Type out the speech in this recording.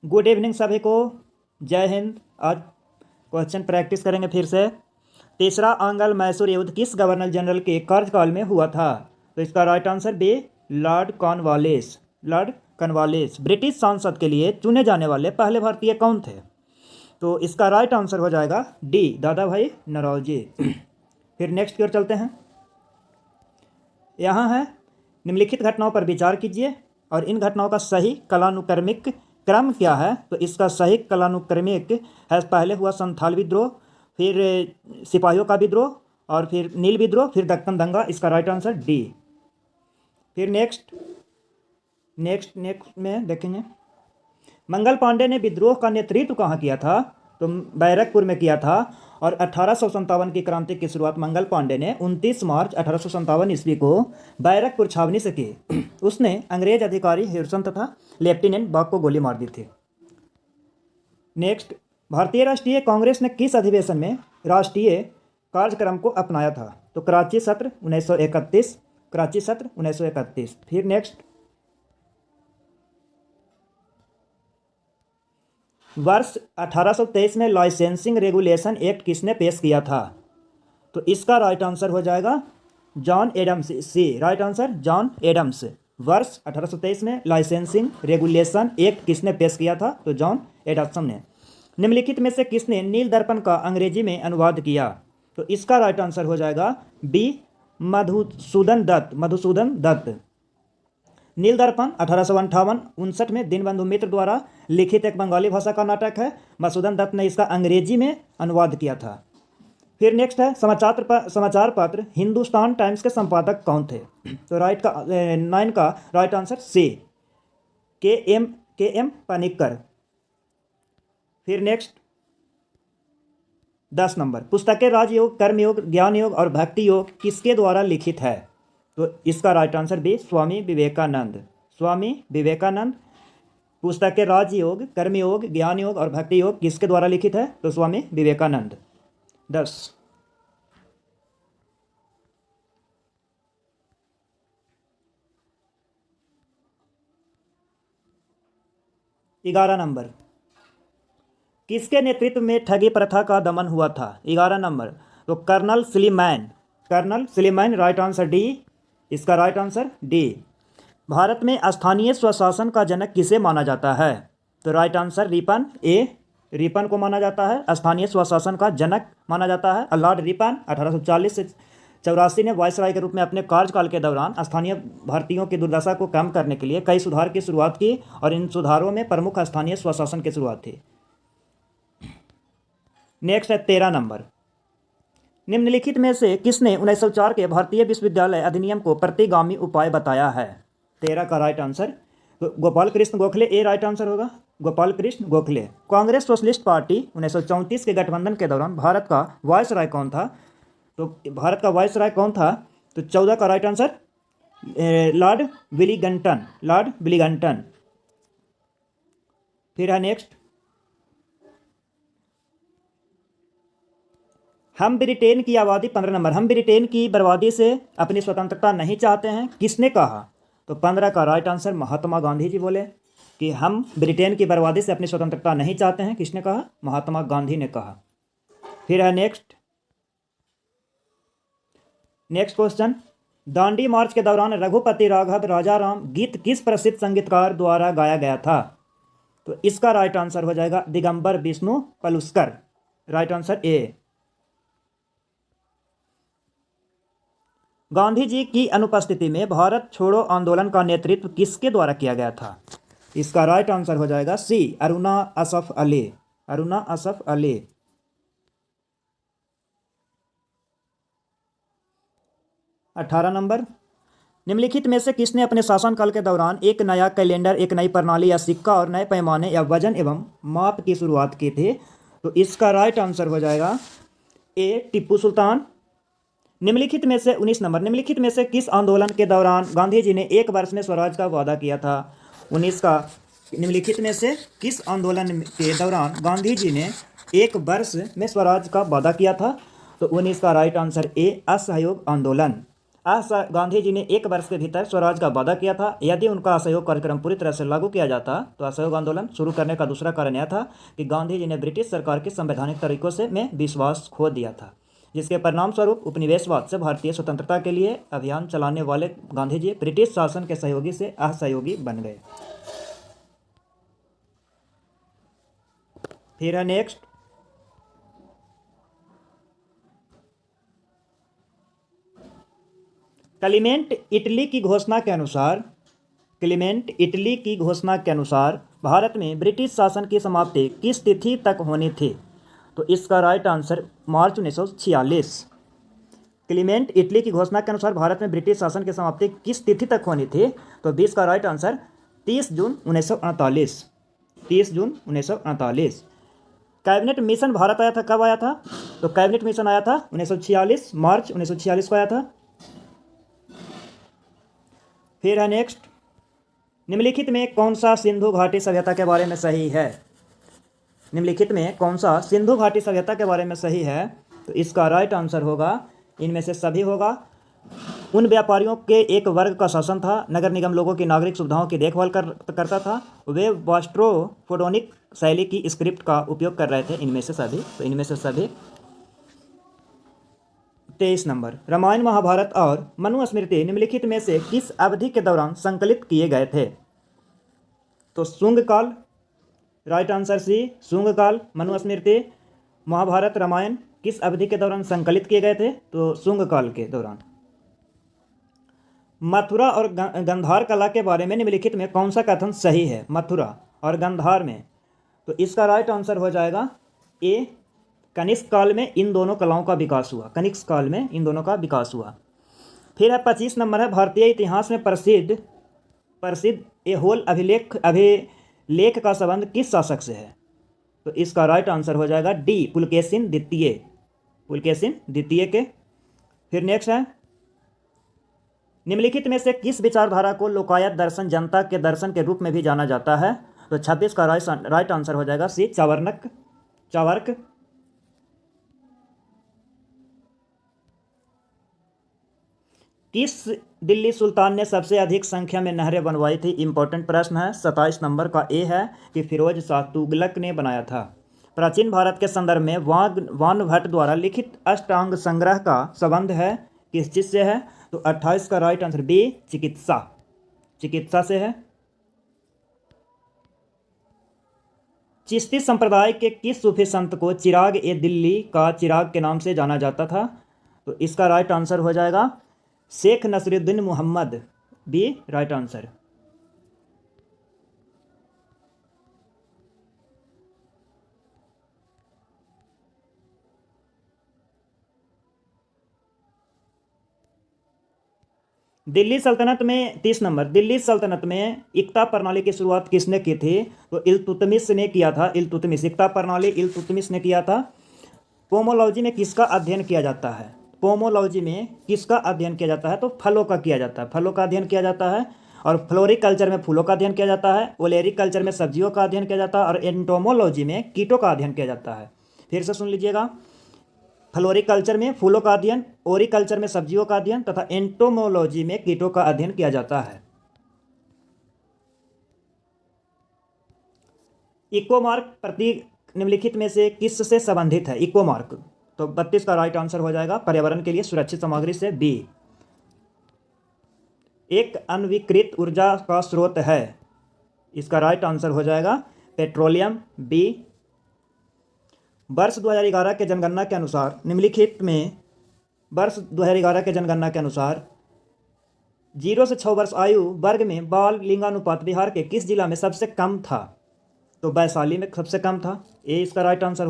Good evening सभी को, जय हिंद। आज क्वेश्चन प्रैक्टिस करेंगे फिर से। तीसरा आंग्ल मैसूर युद्ध किस गवर्नर जनरल के कार्यकाल में हुआ था? तो इसका right answer B, Lord Cornwallis. Lord Cornwallis British संसद के लिए चुने जाने वाले पहले भारतीय कौन थे? तो इसका राइट आंसर हो जाएगा डी, दादा भाई नौरोजी। फिर नेक्स्ट की ओर चलते हैं। यहाँ है, निम्नलिखित घटनाओं पर विचार कीजिए और इन घटनाओं का सही कालानुक्रमिक क्रम क्या है? तो इसका सही कालानुक्रमिक है, पहले हुआ संथाल विद्रोह, फिर सिपाहियों का विद्रोह, और फिर नील विद्रोह, फिर दक्कन दंगा। इसका राइट आंसर डी। फिर नेक्स्ट में देखेंगे, मंगल पांडे ने विद्रोह का नेतृत्व कहाँ किया था? तो बैरकपुर में किया था। और 1857 की क्रांति की शुरुआत मंगल पांडे ने 29 मार्च 1857 ईस्वी को बैरकपुर छावनी से की। उसने अंग्रेज अधिकारी हिरसन तथा लेफ्टिनेंट बॉक को गोली मार दी थी। नेक्स्ट, भारतीय राष्ट्रीय कांग्रेस ने किस अधिवेशन में राष्ट्रीय कार्यक्रम को अपनाया था? तो कराची सत्र 1931, कराची सत्र 1931। फिर नेक्स्ट, वर्ष 1823 में लाइसेंसिंग रेगुलेशन एक्ट किसने पेश किया था? तो इसका राइट आंसर हो जाएगा जॉन एडम्स। सी, राइट आंसर जॉन एडम्स। वर्ष 1823 में लाइसेंसिंग रेगुलेशन एक्ट किसने पेश किया था? तो जॉन एडम्सन ने। निम्नलिखित में से किसने नील दर्पण का अंग्रेजी में अनुवाद किया? तो इसका राइट आंसर हो जाएगा बी, मधुसूदन दत्त। मधुसूदन दत्त। नील दर्पण 1858-59 में दीनबंधु मित्र द्वारा लिखित एक बंगाली भाषा का नाटक है। मधुसूदन दत्त ने इसका अंग्रेजी में अनुवाद किया था। फिर नेक्स्ट है, समाचार पत्र हिंदुस्तान टाइम्स के संपादक कौन थे? तो 9 का राइट आंसर सी, के एम पनिक्कर। फिर नेक्स्ट 10 नंबर, पुस्तकें राजयोग, कर्मयोग, ज्ञान योग और भक्ति योग किसके द्वारा लिखित है? तो इसका right answer B, Swami Vivekananda. Swami Vivekananda. पुस्तकें राजयोग, कर्मयोग, ज्ञान योग और भक्ति योग किसके द्वारा लिखित है? तो स्वामी विवेकानंद। 10। 11 नंबर, किसके नेतृत्व में ठगी प्रथा का दमन हुआ था? 11 नंबर, तो colonel Sleeman. Colonel Sleeman, right answer D. इसका राइट आंसर डी। भारत में स्थानीय स्वशासन का जनक किसे माना जाता है? तो राइट आंसर रिपन, ए, रिपन को माना जाता है स्थानीय स्वशासन का जनक माना जाता है। लॉर्ड रिपन 1840 से 84 ने वायसराय के रूप में अपने कार्यकाल के दौरान स्थानीय भारतीयों की दुर्दशा को कम करने के लिए कई सुधार की शुरुआत की और इन सुधारों में प्रमुख स्थानीय स्वशासन की शुरुआत थी। नेक्स्ट है 13 नंबर, निम्नलिखित में से किसने 1904 के भारतीय विश्वविद्यालय अधिनियम को प्रतिगामी उपाय बताया है? 13 का राइट आंसर गोपाल कृष्ण गोखले, ए राइट आंसर होगा, गोपाल कृष्ण गोखले। कांग्रेस सोशलिस्ट पार्टी 1934 के गठबंधन के दौरान भारत का वायसराय कौन था? तो भारत का वायसराय कौन था? तो 14 का right answer Lord Willingdon. Lord Willingdon. फिर है नेक्स्ट, हम ब्रिटेन की आबादी 15 नंबर, हम ब्रिटेन की बर्बादी से अपनी स्वतंत्रता नहीं चाहते हैं किसने कहा? तो 15 का राइट आंसर महात्मा गांधी जी बोले कि हम ब्रिटेन की बर्बादी से अपनी स्वतंत्रता नहीं चाहते हैं। किसने कहा? महात्मा गांधी ने कहा। फिर है नेक्स्ट क्वेश्चन, दांडी मार्च के दौरान रघुपति राघव राजाराम गीत किस प्रसिद्ध संगीतकार द्वारा गाया गया था? तो इसका राइट आंसर हो जाएगा Digambar Vishnu Paluskar. Right answer A. Gandhi ji की अनुपस्थिति में भारत छोड़ो आंदोलन का नेतृत्व किसके द्वारा किया गया था? इसका राइट आंसर हो जाएगा सी, अरुणा असफ अली। अरुणा असफ अली। 18 नंबर, निम्नलिखित में से किसने अपने शासनकाल के दौरान एक नया कैलेंडर, एक नई प्रणाली या सिक्का और नए पैमाने या वजन एवं माप की शुरुआत की थी? तो इसका राइट आंसर हो जाएगा ए, टीपू सुल्तान। निम्नलिखित में से 19 नंबर, निम्नलिखित में से किस आंदोलन के दौरान गांधी जी ने एक वर्ष में स्वराज का वादा किया था? 19 का, निम्नलिखित में से किस आंदोलन के दौरान गांधी जी ने एक वर्ष में स्वराज का वादा किया था? तो 19 का राइट आंसर ए, असहयोग आंदोलन। गांधी जी ने 1 वर्ष के भीतर स्वराज का वादा किया था। यदि उनका असहयोग कार्यक्रम पूरी तरह से लागू किया जाता तो असहयोग आंदोलन शुरू करने का दूसरा कारण यह था कि गांधी जी ने ब्रिटिश सरकार के संवैधानिक तरीकों से में विश्वास खो दिया था, जिसके परिणाम स्वरूप उपनिवेशवाद से भारतीय स्वतंत्रता के लिए अभियान चलाने वाले गांधी जी ब्रिटिश शासन के सहयोगी से असहयोगी बन गए। फिर है नेक्स्ट, क्लीमेंट इटली की घोषणा के अनुसार भारत में ब्रिटिश शासन की समाप्ति किस तिथि तक होनी थी? तो इसका राइट आंसर मार्च 1946। क्लीमेंट इटली की घोषणा के अनुसार भारत में ब्रिटिश शासन की समाप्ति किस तिथि तक होनी थी? तो 20 का राइट आंसर 30 जून 1948। 30 जून 1948। कैबिनेट मिशन भारत आया था, कब आया था? तो कैबिनेट मिशन आया था 1946, मार्च 1946 को आया था। फिर है नेक्स्ट, निम्नलिखित में कौन सा सिंधु घाटी सभ्यता के बारे में सही है? निम्नलिखित में कौन सा सिंधु घाटी सभ्यता के बारे में सही है? तो इसका राइट आंसर होगा, इनमें से सभी होगा। उन व्यापारियों के एक वर्ग का शासन था, नगर निगम लोगों की नागरिक सुविधाओं की देखभाल करता था, वे वास्ट्रोफोडोनिक शैली की स्क्रिप्ट का उपयोग कर रहे थे। इनमें से सभी, तो इनमें से सभी। 23 नंबर, रामायण महाभारत और मनुस्मृति निम्नलिखित में से किस अवधि के दौरान संकलित किए गए थे? तो शुंग काल, राइट आंसर सी, शुंग काल। मनुस्मृति, महाभारत, रामायण किस अवधि के दौरान संकलित किए गए थे? तो शुंग काल के दौरान। मथुरा और गंधार कला के बारे में निम्नलिखित में कौन सा कथन सही है? मथुरा और गंधार में, तो इसका राइट आंसर हो जाएगा ए, कनिष्क काल में इन दोनों कलाओं का विकास हुआ। कनिष्क काल में इन दोनों का विकास हुआ। फिर है 25 नंबर है, भारतीय इतिहास में प्रसिद्ध एहोल अभिलेख का संबंध किस शासक से है? तो इसका राइट आंसर हो जाएगा डी, पुलकेशिन द्वितीय के। फिर नेक्स्ट है, निम्नलिखित में से किस विचारधारा को लोकायत दर्शन, जनता के दर्शन के रूप में भी जाना जाता है? तो 26 का राइट आंसर हो जाएगा सी, चावर्क। किस दिल्ली सुल्तान ने सबसे अधिक संख्या में नहरें बनवाई थी? इंपॉर्टेंट प्रश्न है। 27 नंबर का ए है कि फिरोज शाह तुगलक ने बनाया था। प्राचीन भारत के संदर्भ में वान भट्ट द्वारा लिखित अष्टांग संग्रह का संबंध है किस चीज से है? तो 28 का राइट आंसर बी, चिकित्सा से है। चिश्ती संप्रदाय के किस सूफी संत को चिराग ए दिल्ली का चिराग के नाम से जाना जाता था? तो इसका राइट आंसर हो जाएगा Sheikh Nasiruddin Mohammad, B right answer. Delhi Sultanate में 30 नंबर, दिल्ली सल्तनत में इक्ता प्रणाली की शुरुआत किसने की थी? तो इल्तुतमिश ने किया था। इक्ता प्रणाली इल्तुतमिश ने किया था। पोमोलॉजी में किसका अध्ययन किया जाता है? पोमोलॉजी में किसका अध्ययन किया जाता है? तो फलों का किया जाता है, फलों का अध्ययन किया जाता है। और फ्लोरिकल्चर में फूलों का अध्ययन किया जाता है, ओलेरिकल्चर में सब्जियों का अध्ययन किया जाता है, और एंटोमोलॉजी में कीटों का अध्ययन किया जाता है। फिर से सुन लीजिएगा, फ्लोरिकल्चर में फूलों का अध्ययन, ओरिकल्चर में सब्जियों का अध्ययन तथा एंटोमोलॉजी में कीटों का अध्ययन किया जाता है। इकोमार्क प्रतीक निम्नलिखित में से किस से संबंधित है? इकोमार्क, तो 32 का राइट आंसर हो जाएगा पर्यावरण के लिए सुरक्षित सामग्री से, बी। एक अनविकृत ऊर्जा का स्रोत है, इसका राइट आंसर हो जाएगा पेट्रोलियम, बी। वर्ष 2011 के जनगणना के अनुसार निम्नलिखित में, वर्ष 2011 के जनगणना के अनुसार 0 से 6 वर्ष आयु वर्ग में बाल लिंगानुपात बिहार के किस जिला में सबसे कम था? तो वैशाली में सबसे कम था, ए इसका राइट आंसर।